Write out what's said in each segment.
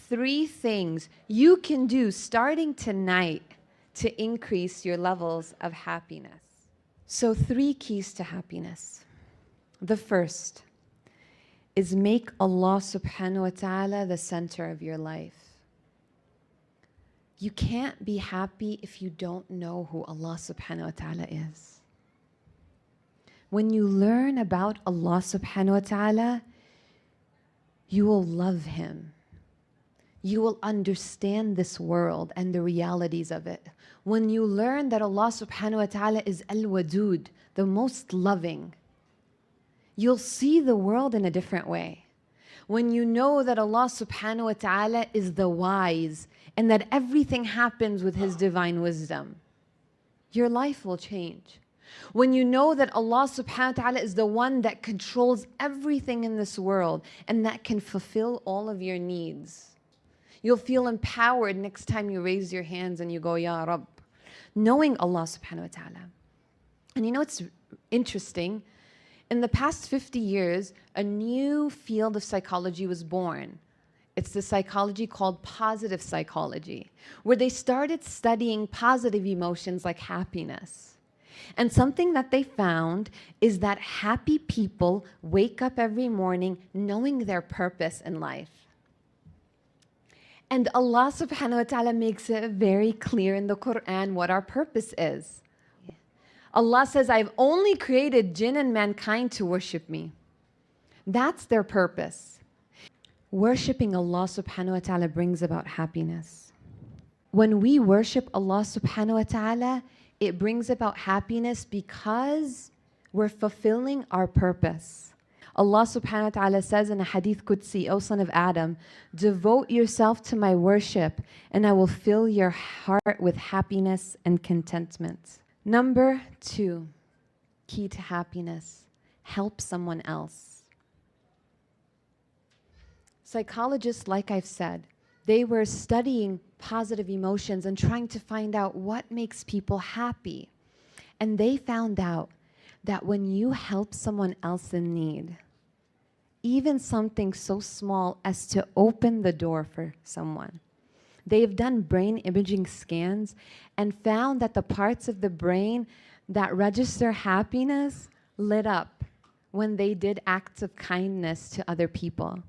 3 things you can do starting tonight to increase your levels of happiness. So 3 keys to happiness. The first is make Allah subhanahu wa ta'ala the center of your life. You can't be happy if you don't know who Allah subhanahu wa ta'ala is. When you learn about Allah subhanahu wa ta'ala, you will love Him. You will understand this world and the realities of it. When you learn that Allah subhanahu wa ta'ala is Al-Wadud, the most loving, you'll see the world in a different way. When you know that Allah subhanahu wa ta'ala is the wise and that everything happens with His divine wisdom, your life will change. When you know that Allah subhanahu wa ta'ala is the one that controls everything in this world and that can fulfill all of your needs, you'll feel empowered next time you raise your hands and you go, Ya Rabb, knowing Allah subhanahu wa ta'ala. And you know it's interesting, in the past 50 years, a new field of psychology was born. It's the psychology called positive psychology, where they started studying positive emotions like happiness. And something that they found is that happy people wake up every morning knowing their purpose in life. And Allah subhanahu wa ta'ala makes it very clear in the Quran what our purpose is. Allah says, I've only created jinn and mankind to worship me. That's their purpose. Worshipping Allah subhanahu wa ta'ala brings about happiness. When we worship Allah subhanahu wa ta'ala, it brings about happiness because we're fulfilling our purpose. Allah subhanahu wa ta'ala says in a hadith Qudsi, O son of Adam, devote yourself to my worship and I will fill your heart with happiness and contentment. Number 2, key to happiness, help someone else. Psychologists, like I've said, they were studying positive emotions and trying to find out what makes people happy. And they found out that when you help someone else in need, even something so small as to open the door for someone, they've done brain imaging scans and found that the parts of the brain that register happiness lit up when they did acts of kindness to other people.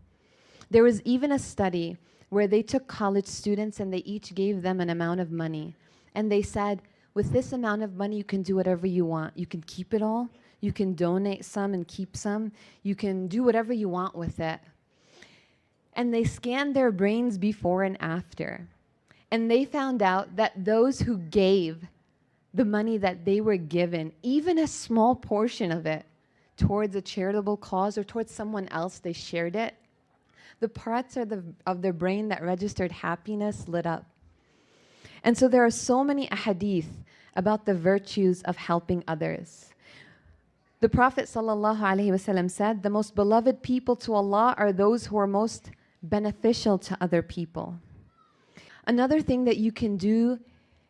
There was even a study where they took college students and they each gave them an amount of money. And they said, with this amount of money, you can do whatever you want. You can keep it all. You can donate some and keep some. You can do whatever you want with it. And they scanned their brains before and after. And they found out that those who gave the money that they were given, even a small portion of it, towards a charitable cause or towards someone else, they shared it, the parts of their brain that registered happiness lit up. And so there are so many ahadith about the virtues of helping others. The Prophet ﷺ said, the most beloved people to Allah are those who are most beneficial to other people. Another thing that you can do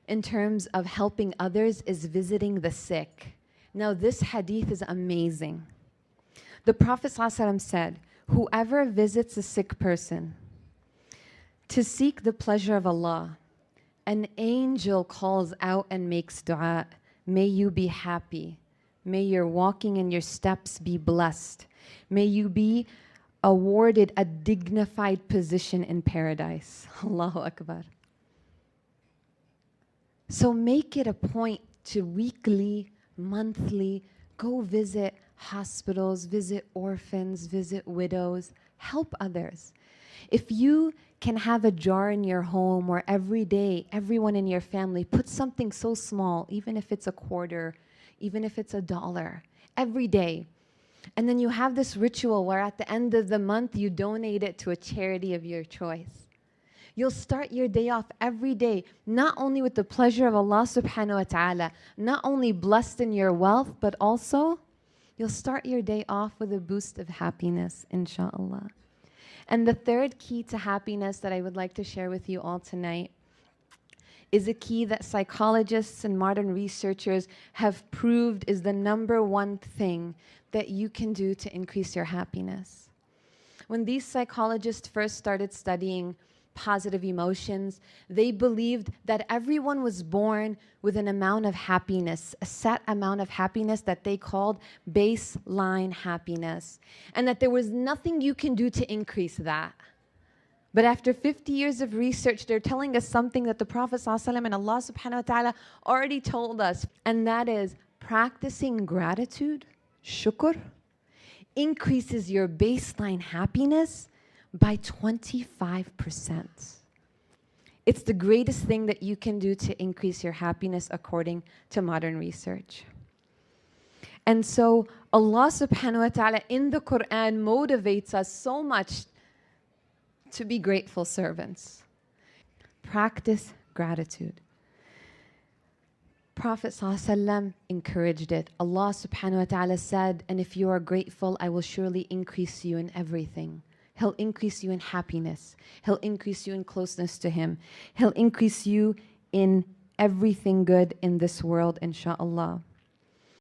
in terms of helping others is visiting the sick. Now this hadith is amazing. The Prophet ﷺ said, whoever visits a sick person to seek the pleasure of Allah, an angel calls out and makes dua, may you be happy. May your walking and your steps be blessed. May you be awarded a dignified position in paradise. Allahu Akbar. So make it a point to weekly, monthly, go visit hospitals, visit orphans, visit widows, help others. If you can have a jar in your home where every day, everyone in your family puts something so small, even if it's a quarter, even if it's $1, every day. And then you have this ritual where at the end of the month, you donate it to a charity of your choice. You'll start your day off every day, not only with the pleasure of Allah subhanahu wa ta'ala, not only blessed in your wealth, but also you'll start your day off with a boost of happiness, inshallah. And the third key to happiness that I would like to share with you all tonight is a key that psychologists and modern researchers have proved is the #1 thing that you can do to increase your happiness. When these psychologists first started studying positive emotions. They believed that everyone was born with an amount of happiness, a set amount of happiness that they called baseline happiness, and that there was nothing you can do to increase that. But after 50 years of research, they're telling us something that the Prophet ﷺ and Allah subhanahu wa ta'ala already told us, and that is practicing gratitude, shukr, increases your baseline happiness by 25%. It's the greatest thing that you can do to increase your happiness according to modern research. And so Allah subhanahu wa ta'ala in the Quran motivates us so much to be grateful servants. Practice gratitude. Prophet ﷺ encouraged it. Allah subhanahu wa ta'ala said, and if you are grateful, I will surely increase you in everything. He'll increase you in happiness. He'll increase you in closeness to Him. He'll increase you in everything good in this world, insha'Allah.